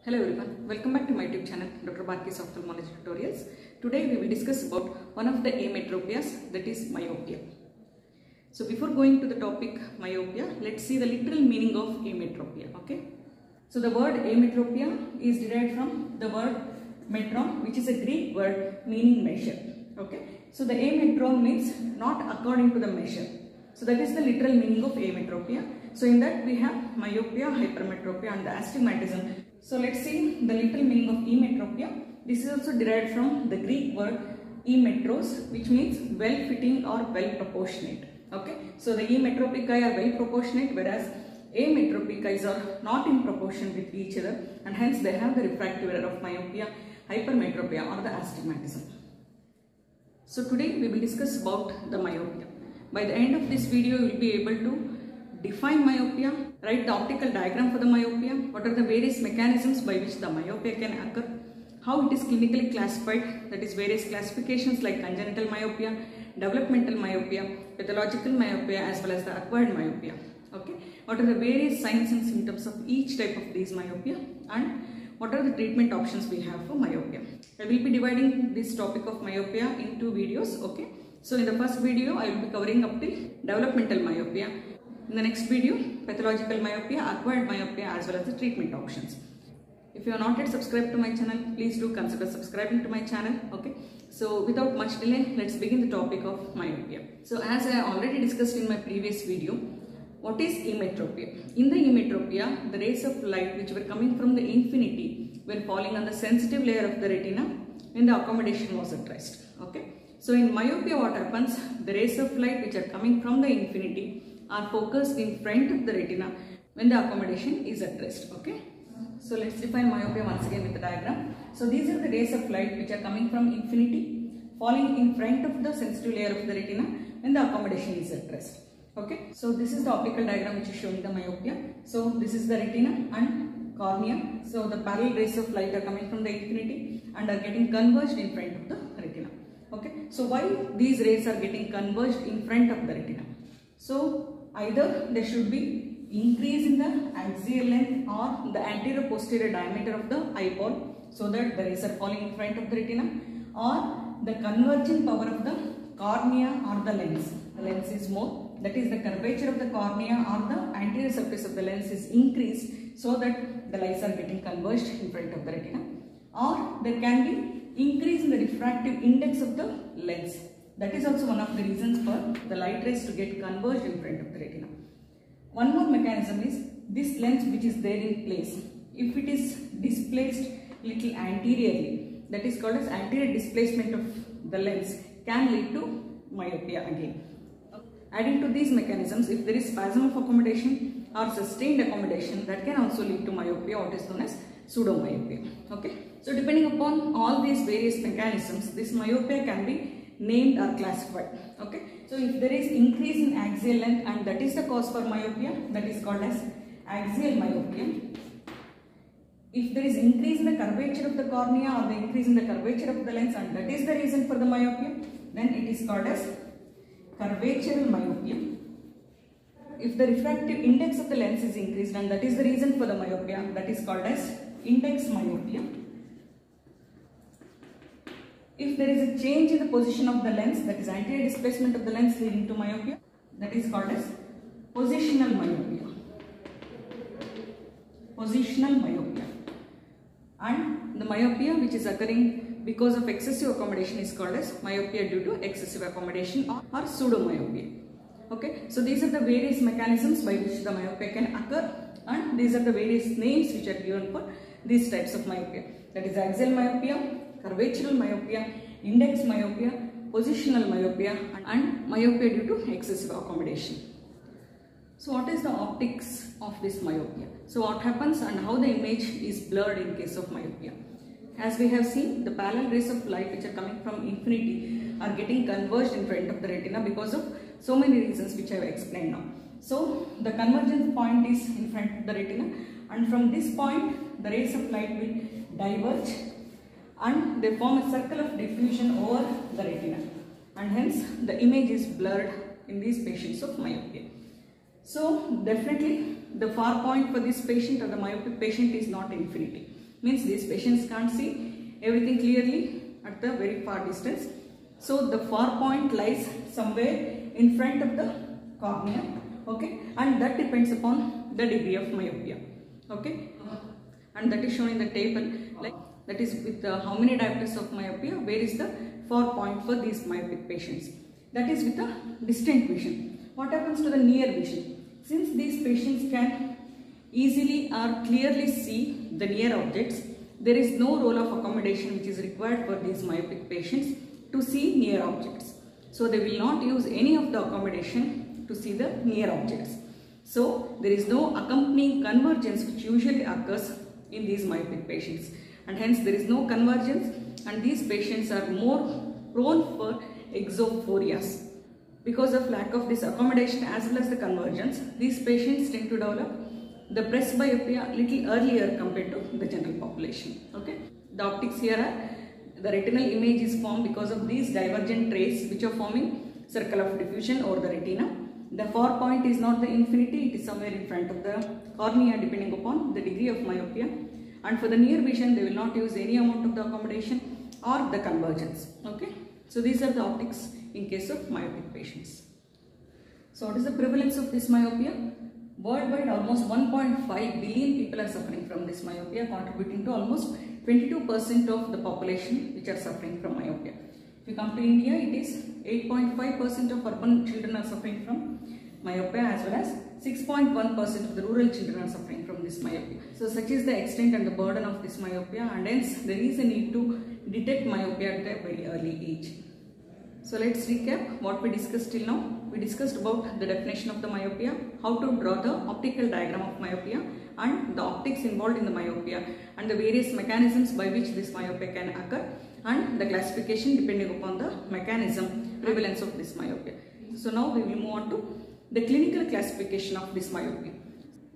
Hello everyone, welcome back to my YouTube channel Dr. Bharti's Ophthalmology Tutorials. Today we will discuss about one of the ametropias, that is myopia. So before going to the topic myopia, let's see the literal meaning of ametropia. Okay. So the word ametropia is derived from the word metron, which is a Greek word meaning measure. Okay. So the ametron means not according to the measure. So that is the literal meaning of ametropia. So in that we have myopia, hypermetropia and the astigmatism. So let's see the literal meaning of emetropia. This is also derived from the Greek word emetros, which means well fitting or well proportionate. Okay. So the emetropicae are well proportionate, whereas ametropicae are not in proportion with each other, and hence they have the refractive error of myopia, hypermetropia or the astigmatism. So today we will discuss about the myopia. By the end of this video, you will be able to define myopia, write the optical diagram for the myopia, what are the various mechanisms by which the myopia can occur, how it is clinically classified, that is various classifications like congenital myopia, developmental myopia, pathological myopia as well as the acquired myopia. Okay, what are the various signs and symptoms of each type of these myopia, and what are the treatment options we have for myopia. I will be dividing this topic of myopia in two videos. Okay, so in the first video I will be covering up till developmental myopia. In the next video, pathological myopia, acquired myopia as well as the treatment options. If you are not yet subscribed to my channel, please do consider subscribing to my channel. Okay. So without much delay, let's begin the topic of myopia. So as I already discussed in my previous video, what is emetropia? In the emetropia, the rays of light which were coming from the infinity were falling on the sensitive layer of the retina when the accommodation was at rest. Okay. So in myopia, what happens? The rays of light which are coming from the infinity are focused in front of the retina when the accommodation is at rest. Okay. So let's define myopia once again with the diagram. So these are the rays of light which are coming from infinity falling in front of the sensitive layer of the retina when the accommodation is at rest. Okay. So this is the optical diagram which is showing the myopia. So this is the retina and cornea. So the parallel rays of light are coming from the infinity and are getting converged in front of the retina. Okay. So why these rays are getting converged in front of the retina? So either there should be increase in the axial length or the anterior posterior diameter of the eyeball, so that the rays are falling in front of the retina, or the converging power of the cornea or the lens. The lens is more, that is the curvature of the cornea or the anterior surface of the lens is increased, so that the lights are getting converged in front of the retina, or there can be increase in the refractive index of the lens. That is also one of the reasons for the light rays to get converged in front of the retina. One more mechanism is this lens which is there in place. If it is displaced little anteriorly, that is called as anterior displacement of the lens, can lead to myopia again. Adding to these mechanisms, if there is spasm of accommodation or sustained accommodation, that can also lead to myopia, what is known as pseudomyopia. Okay. So depending upon all these various mechanisms, this myopia can be named or classified. Okay. So if there is increase in axial length and that is the cause for myopia, that is called as axial myopia. If there is increase in the curvature of the cornea or the increase in the curvature of the lens and that is the reason for the myopia, then it is called as curvatural myopia. If the refractive index of the lens is increased and that is the reason for the myopia, that is called as index myopia. If there is a change in the position of the lens, that is anterior displacement of the lens leading to myopia, that is called as positional myopia. Positional myopia. And the myopia which is occurring because of excessive accommodation is called as myopia due to excessive accommodation or pseudomyopia. Okay. So these are the various mechanisms by which the myopia can occur, and these are the various names which are given for these types of myopia. That is axial myopia, curvatural myopia, index myopia, positional myopia and myopia due to excessive accommodation. So what is the optics of this myopia? So what happens and how the image is blurred in case of myopia? As we have seen, the parallel rays of light which are coming from infinity are getting converged in front of the retina because of so many reasons which I have explained now. So the convergence point is in front of the retina, and from this point the rays of light will diverge and they form a circle of diffusion over the retina, and hence the image is blurred in these patients of myopia. So definitely the far point for this patient or the myopic patient is not infinity. Means these patients can't see everything clearly at the very far distance. So the far point lies somewhere in front of the cornea, okay, and that depends upon the degree of myopia, okay, and that is shown in the table, like that is with how many diopters of myopia, where is the far point for these myopic patients. That is with the distant vision. What happens to the near vision? Since these patients can easily or clearly see the near objects, there is no role of accommodation which is required for these myopic patients to see near objects. So they will not use any of the accommodation to see the near objects. So there is no accompanying convergence which usually occurs in these myopic patients, and hence there is no convergence, and these patients are more prone for exophorias. Because of lack of this accommodation as well as the convergence, these patients tend to develop the presbyopia little earlier compared to the general population. Okay, the optics here are the retinal image is formed because of these divergent rays which are forming circle of diffusion over the retina. The far point is not the infinity, it is somewhere in front of the cornea depending upon the degree of myopia. And for the near vision, they will not use any amount of the accommodation or the convergence. Okay, so these are the optics in case of myopic patients. So what is the prevalence of this myopia? Worldwide, almost 1.5 billion people are suffering from this myopia, contributing to almost 22% of the population which are suffering from myopia. If you come to India, it is 8.5% of urban children are suffering from myopia, as well as 6.1% of the rural children are suffering from this myopia. So such is the extent and the burden of this myopia, and hence there is a need to detect myopia at a very early age. So let's recap what we discussed till now. We discussed about the definition of the myopia, how to draw the optical diagram of myopia, and the optics involved in the myopia, and the various mechanisms by which this myopia can occur, and the classification depending upon the mechanism prevalence of this myopia. So now we will move on to the clinical classification of this myopia.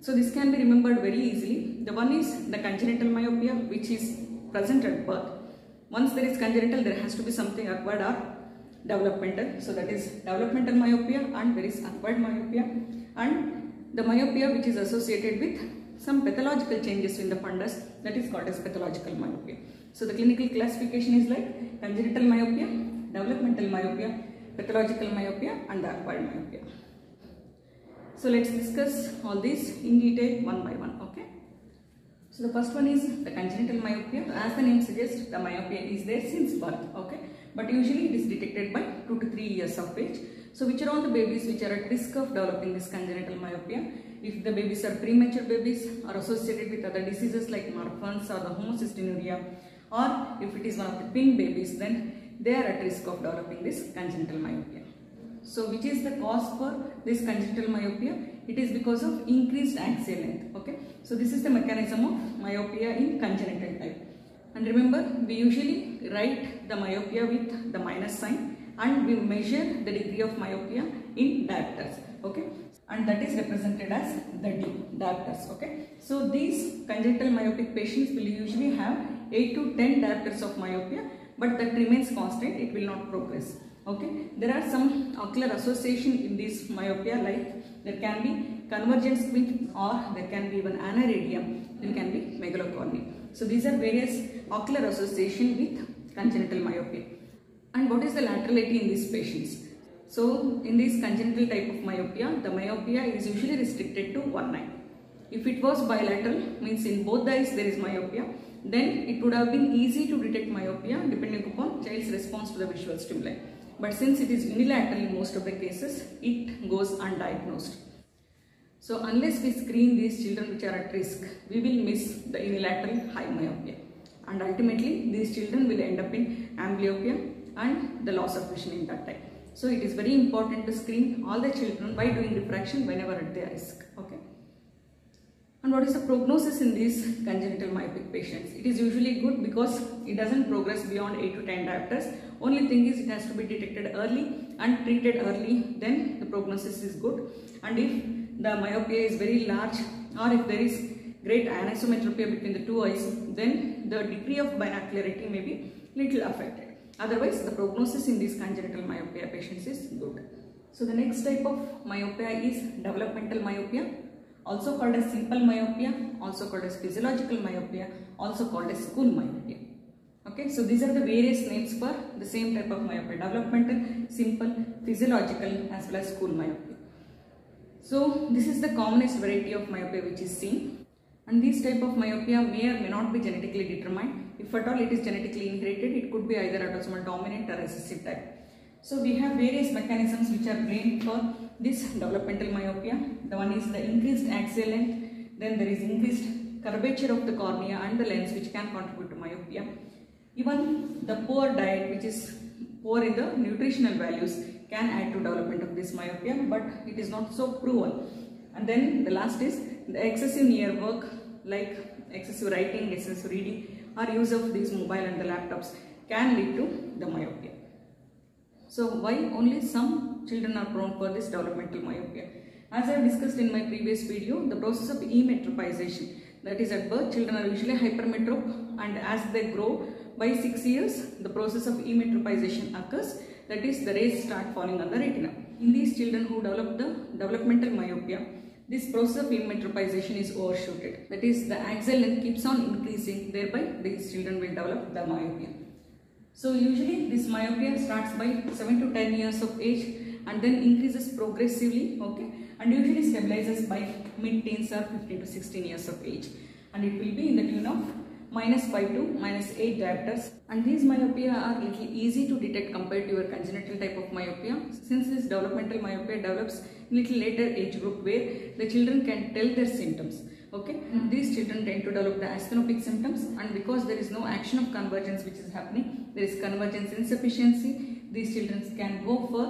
So this can be remembered very easily. The one is the congenital myopia, which is present at birth. Once there is congenital, there has to be something acquired or developmental. So that is developmental myopia, and there is acquired myopia, and the myopia which is associated with some pathological changes in the fundus, that is called as pathological myopia. So the clinical classification is like congenital myopia, developmental myopia, pathological myopia, and the acquired myopia. So let's discuss all these in detail one by one. Okay. So the first one is the congenital myopia. As the name suggests, the myopia is there since birth. Okay. But usually it is detected by 2 to 3 years of age. So which are all the babies which are at risk of developing this congenital myopia? If the babies are premature babies, or associated with other diseases like Marfan's or the homocystinuria, or if it is one of the twin babies, then they are at risk of developing this congenital myopia. So which is the cause for this congenital myopia? It is because of increased axial length. Okay. So this is the mechanism of myopia in congenital type. And remember, we usually write the myopia with the minus sign, and we measure the degree of myopia in diopters. Okay, and that is represented as the D, diopters. Okay, so these congenital myopic patients will usually have 8 to 10 diopters of myopia, but that remains constant, it will not progress. Okay, there are some ocular association in this myopia, like there can be convergent squint, or there can be even aniridium, there can be megalocornea. So these are various ocular association with congenital myopia. And what is the laterality in these patients? So in this congenital type of myopia, the myopia is usually restricted to one eye. If it was bilateral, means in both the eyes there is myopia, then it would have been easy to detect myopia depending upon child's response to the visual stimuli. But since it is unilateral in most of the cases, it goes undiagnosed. So unless we screen these children which are at risk, we will miss the unilateral high myopia, and ultimately these children will end up in amblyopia and the loss of vision in that time. So it is very important to screen all the children by doing diffraction whenever at their risk. Okay. And what is the prognosis in these congenital myopic patients? It is usually good because it doesn't progress beyond 8 to 10 diopters. Only thing is it has to be detected early and treated early, then the prognosis is good. And if the myopia is very large, or if there is great anisometropia between the two eyes, then the degree of binocularity may be little affected. Otherwise, the prognosis in these congenital myopia patients is good. So the next type of myopia is developmental myopia, also called as simple myopia, also called as physiological myopia, also called as school myopia. Okay, so these are the various names for the same type of myopia: developmental, simple, physiological, as well as school myopia. So this is the commonest variety of myopia which is seen, and this type of myopia may or may not be genetically determined. If at all it is genetically inherited, it could be either autosomal dominant or recessive type. So we have various mechanisms which are blamed for this developmental myopia. The one is the increased axial length, then there is increased curvature of the cornea and the lens, which can contribute to myopia. Even the poor diet, which is poor in the nutritional values, can add to development of this myopia, but it is not so proven. And then the last is the excessive near work, like excessive writing, excessive reading, or use of these mobile and the laptops can lead to the myopia. So why only some children are prone for this developmental myopia? As I discussed in my previous video, the process of emetropization, that is at birth children are usually hypermetrop, and as they grow by 6 years, the process of emetropization occurs, that is the rays start falling on the retina. In these children who develop the developmental myopia, this process of emetropization is overshooted, that is the axial length keeps on increasing, thereby these children will develop the myopia. So usually this myopia starts by 7 to 10 years of age and then increases progressively, okay, and usually stabilizes by mid-teens or 15 to 16 years of age, and it will be in the tune of -5 to -8 diopters. And these myopia are little easy to detect compared to your congenital type of myopia, since this developmental myopia develops in little later age group where the children can tell their symptoms. Okay, these children tend to develop the asthenopic symptoms, and because there is no action of convergence which is happening, there is convergence insufficiency, these children can go for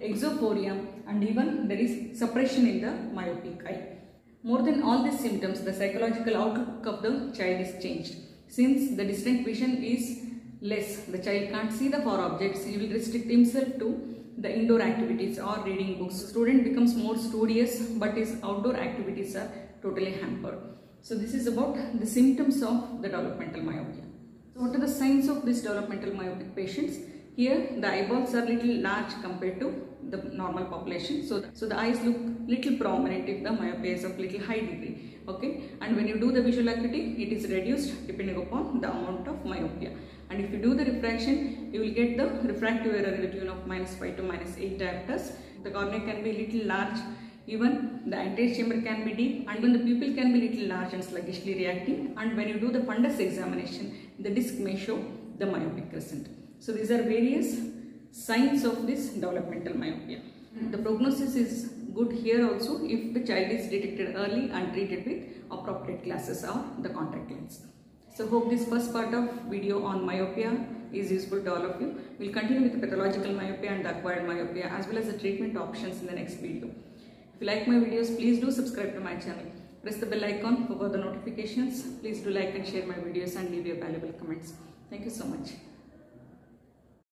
exophoria, and even there is suppression in the myopic eye. More than all these symptoms, the psychological outlook of the child is changed. Since the distant vision is less, the child can't see the far objects, he will restrict himself to the indoor activities or reading books. The student becomes more studious, but his outdoor activities are totally hampered. So this is about the symptoms of the developmental myopia. So what are the signs of this developmental myopic patients? Here the eyeballs are little large compared to the normal population. So the eyes look little prominent if the myopia is of little high degree. Okay, and when you do the visual acuity, it is reduced depending upon the amount of myopia. And if you do the refraction, you will get the refractive error in the tune of -5 to -8 diopters. The cornea can be little large, even the antechamber can be deep, and when the pupil can be little large and sluggishly reacting. And when you do the fundus examination, the disc may show the myopic crescent. So these are various signs of this developmental myopia. The prognosis is good here also if the child is detected early and treated with appropriate glasses or the contact lens. So hope this first part of video on myopia is useful to all of you. We'll continue with the pathological myopia and the acquired myopia, as well as the treatment options in the next video. If you like my videos, please do subscribe to my channel. Press the bell icon for further notifications. Please do like and share my videos and leave your valuable comments. Thank you so much.